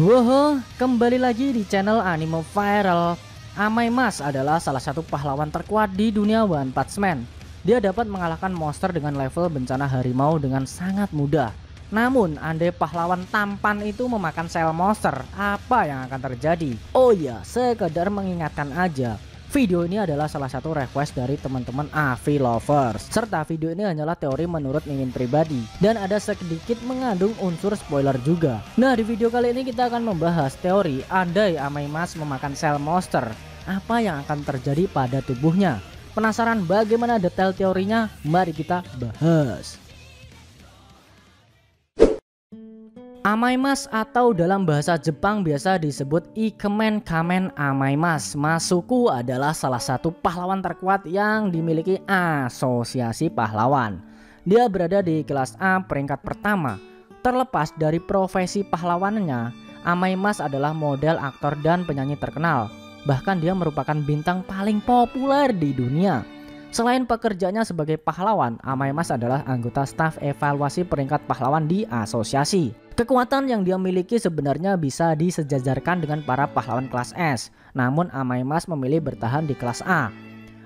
Woho, kembali lagi di channel Anime Viral. Amaimas adalah salah satu pahlawan terkuat di dunia One Punch Man. Dia dapat mengalahkan monster dengan level bencana harimau dengan sangat mudah. Namun, andai pahlawan tampan itu memakan sel monster, apa yang akan terjadi? Oh iya, sekedar mengingatkan aja. Video ini adalah salah satu request dari teman-teman AV Lovers. Serta video ini hanyalah teori menurut Mimin pribadi. Dan ada sedikit mengandung unsur spoiler juga. Nah, di video kali ini kita akan membahas teori andai Amaimas memakan sel monster, apa yang akan terjadi pada tubuhnya. Penasaran bagaimana detail teorinya? Mari kita bahas. Amaimas atau dalam bahasa Jepang biasa disebut Ikemen Kamen Amaimas. Masuku adalah salah satu pahlawan terkuat yang dimiliki asosiasi pahlawan. Dia berada di kelas A peringkat pertama. Terlepas dari profesi pahlawannya, Amaimas adalah model, aktor, dan penyanyi terkenal. Bahkan dia merupakan bintang paling populer di dunia. Selain pekerjaannya sebagai pahlawan, Amaimas adalah anggota staf evaluasi peringkat pahlawan di asosiasi. Kekuatan yang dia miliki sebenarnya bisa disejajarkan dengan para pahlawan kelas S. Namun Amaimas memilih bertahan di kelas A.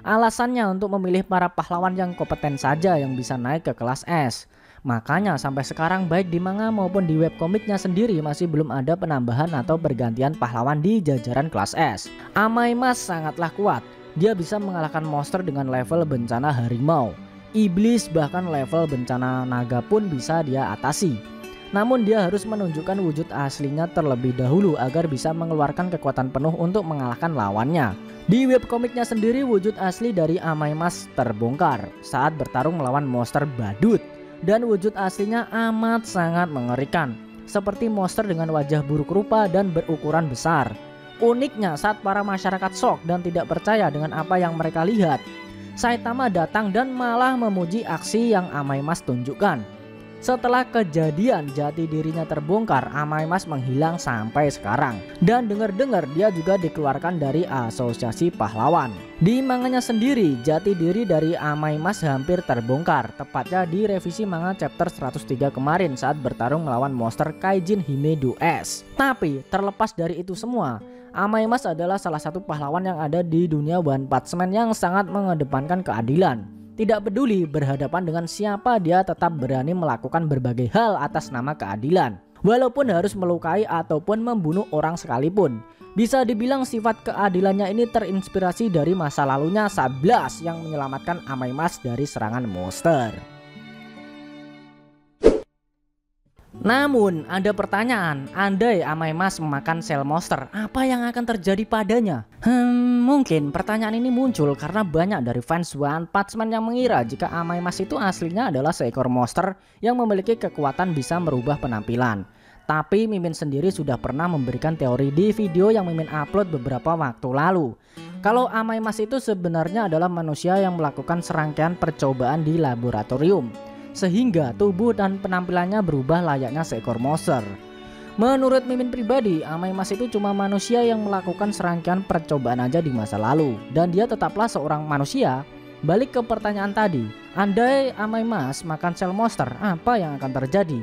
Alasannya untuk memilih para pahlawan yang kompeten saja yang bisa naik ke kelas S. Makanya sampai sekarang baik di manga maupun di webkomiknya sendiri masih belum ada penambahan atau pergantian pahlawan di jajaran kelas S. Amaimas sangatlah kuat. Dia bisa mengalahkan monster dengan level bencana harimau, iblis, bahkan level bencana naga pun bisa dia atasi. Namun dia harus menunjukkan wujud aslinya terlebih dahulu agar bisa mengeluarkan kekuatan penuh untuk mengalahkan lawannya. Di webkomiknya sendiri wujud asli dari Amaimas terbongkar saat bertarung melawan monster badut. Dan wujud aslinya amat sangat mengerikan, seperti monster dengan wajah buruk rupa dan berukuran besar. Uniknya saat para masyarakat shock dan tidak percaya dengan apa yang mereka lihat, Saitama datang dan malah memuji aksi yang Amaimas tunjukkan. Setelah kejadian jati dirinya terbongkar, Amaimas menghilang sampai sekarang. Dan dengar-dengar dia juga dikeluarkan dari asosiasi pahlawan. Di manganya sendiri, jati diri dari Amaimas hampir terbongkar. Tepatnya di revisi manga chapter 103 kemarin saat bertarung melawan monster Kaijin Himedu S. Tapi terlepas dari itu semua, Amaimas adalah salah satu pahlawan yang ada di dunia One Punch Man yang sangat mengedepankan keadilan. Tidak peduli berhadapan dengan siapa, dia tetap berani melakukan berbagai hal atas nama keadilan. Walaupun harus melukai ataupun membunuh orang sekalipun. Bisa dibilang sifat keadilannya ini terinspirasi dari masa lalunya saat Blast yang menyelamatkan Amaimas dari serangan monster. Namun ada pertanyaan, andai Amaimas memakan sel monster, apa yang akan terjadi padanya? Mungkin pertanyaan ini muncul karena banyak dari fans One Punch Man yang mengira jika Amaimas itu aslinya adalah seekor monster yang memiliki kekuatan bisa merubah penampilan. Tapi Mimin sendiri sudah pernah memberikan teori di video yang Mimin upload beberapa waktu lalu. Kalau Amaimas itu sebenarnya adalah manusia yang melakukan serangkaian percobaan di laboratorium, sehingga tubuh dan penampilannya berubah layaknya seekor monster. Menurut Mimin pribadi, Amaimas itu cuma manusia yang melakukan serangkaian percobaan aja di masa lalu, dan dia tetaplah seorang manusia. Balik ke pertanyaan tadi, andai Amaimas makan sel monster, apa yang akan terjadi?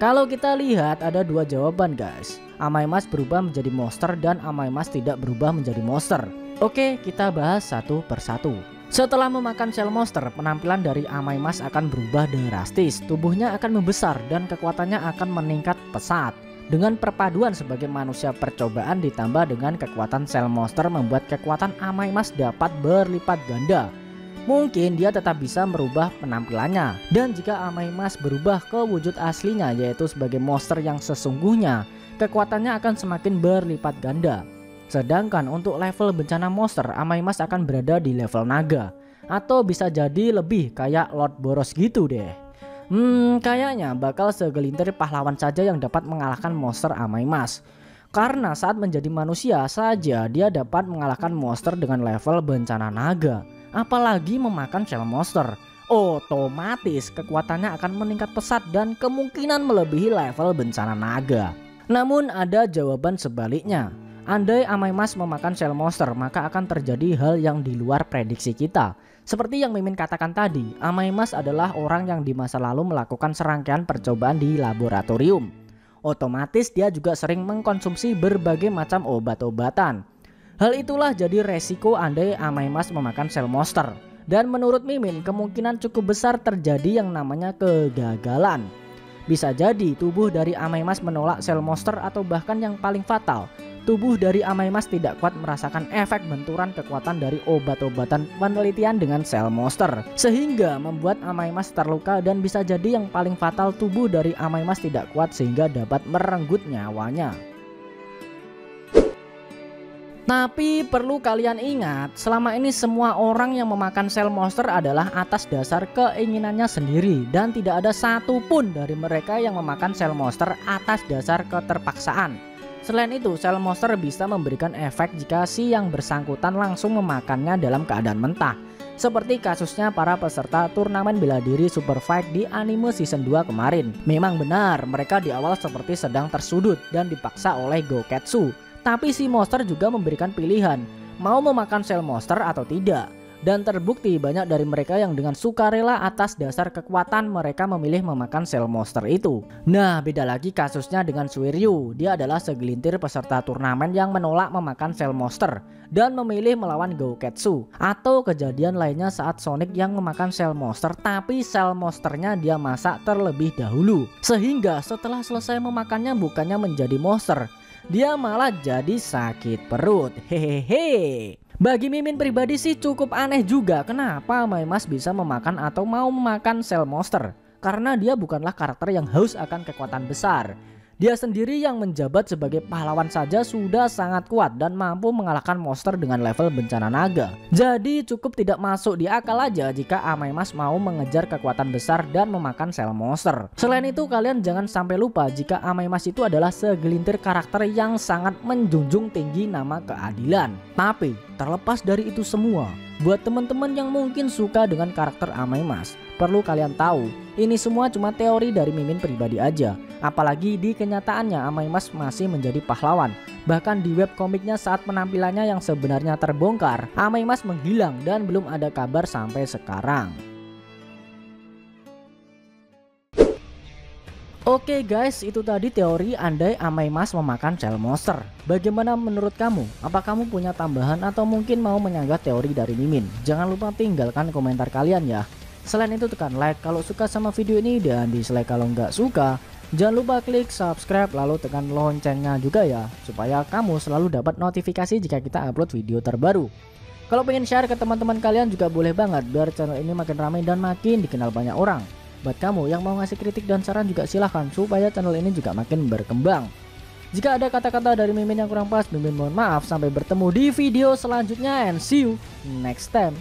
Kalau kita lihat ada dua jawaban guys. Amaimas berubah menjadi monster dan Amaimas tidak berubah menjadi monster. Oke, kita bahas satu persatu. Setelah memakan sel monster, penampilan dari Amaimas akan berubah drastis. Tubuhnya akan membesar dan kekuatannya akan meningkat pesat. Dengan perpaduan sebagai manusia percobaan ditambah dengan kekuatan sel monster membuat kekuatan Amaimas dapat berlipat ganda. Mungkin dia tetap bisa merubah penampilannya. Dan jika Amaimas berubah ke wujud aslinya yaitu sebagai monster yang sesungguhnya, kekuatannya akan semakin berlipat ganda. Sedangkan untuk level bencana monster, Amaimas akan berada di level naga. Atau bisa jadi lebih kayak Lord Boros gitu deh. Kayaknya bakal segelintir pahlawan saja yang dapat mengalahkan monster Amaimas. Karena saat menjadi manusia saja dia dapat mengalahkan monster dengan level bencana naga. Apalagi memakan sel monster. Otomatis kekuatannya akan meningkat pesat dan kemungkinan melebihi level bencana naga. Namun ada jawaban sebaliknya. Andai Amaimas memakan sel monster, maka akan terjadi hal yang di luar prediksi kita. Seperti yang Mimin katakan tadi, Amaimas adalah orang yang di masa lalu melakukan serangkaian percobaan di laboratorium. otomatis dia juga sering mengkonsumsi berbagai macam obat-obatan. Hal itulah jadi resiko andai Amaimas memakan sel monster. Dan menurut Mimin kemungkinan cukup besar terjadi yang namanya kegagalan. Bisa jadi tubuh dari Amaimas menolak sel monster atau bahkan yang paling fatal, tubuh dari Amaimas tidak kuat merasakan efek benturan kekuatan dari obat-obatan penelitian dengan sel monster, sehingga membuat Amaimas terluka dan bisa jadi yang paling fatal tubuh dari Amaimas tidak kuat sehingga dapat merenggut nyawanya. Tapi perlu kalian ingat, selama ini semua orang yang memakan sel monster adalah atas dasar keinginannya sendiri dan tidak ada satupun dari mereka yang memakan sel monster atas dasar keterpaksaan. Selain itu, sel monster bisa memberikan efek jika si yang bersangkutan langsung memakannya dalam keadaan mentah. Seperti kasusnya para peserta turnamen bela diri Super Fight di anime season 2 kemarin. Memang benar, mereka di awal seperti sedang tersudut dan dipaksa oleh Goketsu. Tapi si monster juga memberikan pilihan, mau memakan sel monster atau tidak. Dan terbukti banyak dari mereka yang dengan sukarela atas dasar kekuatan mereka memilih memakan sel monster itu. Nah, beda lagi kasusnya dengan Suiryu. Dia adalah segelintir peserta turnamen yang menolak memakan sel monster dan memilih melawan Goketsu. Atau kejadian lainnya saat Sonic yang memakan sel monster tapi sel monsternya dia masak terlebih dahulu. Sehingga setelah selesai memakannya bukannya menjadi monster, dia malah jadi sakit perut. Hehehe. Bagi Mimin pribadi sih cukup aneh juga kenapa Amaimas bisa memakan atau mau memakan sel monster. Karena dia bukanlah karakter yang haus akan kekuatan besar. Dia sendiri yang menjabat sebagai pahlawan saja sudah sangat kuat dan mampu mengalahkan monster dengan level bencana naga. Jadi cukup tidak masuk di akal aja jika Amaimas mau mengejar kekuatan besar dan memakan sel monster. Selain itu kalian jangan sampai lupa jika Amaimas itu adalah segelintir karakter yang sangat menjunjung tinggi nama keadilan. Tapi terlepas dari itu semua, buat teman-teman yang mungkin suka dengan karakter Amaimas, perlu kalian tahu, ini semua cuma teori dari Mimin pribadi aja. Apalagi di kenyataannya Amaimas masih menjadi pahlawan. Bahkan di webkomiknya saat penampilannya yang sebenarnya terbongkar, Amaimas menghilang dan belum ada kabar sampai sekarang. Oke guys, itu tadi teori andai Amaimas memakan sel monster. Bagaimana menurut kamu? Apa kamu punya tambahan atau mungkin mau menyanggah teori dari Mimin? Jangan lupa tinggalkan komentar kalian ya. Selain itu tekan like kalau suka sama video ini dan dislike kalau nggak suka. Jangan lupa klik subscribe lalu tekan loncengnya juga ya, supaya kamu selalu dapat notifikasi jika kita upload video terbaru. Kalau pengen share ke teman-teman kalian juga boleh banget biar channel ini makin ramai dan makin dikenal banyak orang. Buat kamu yang mau ngasih kritik dan saran juga silahkan supaya channel ini juga makin berkembang. Jika ada kata-kata dari Mimin yang kurang pas, Mimin mohon maaf. Sampai bertemu di video selanjutnya and see you next time.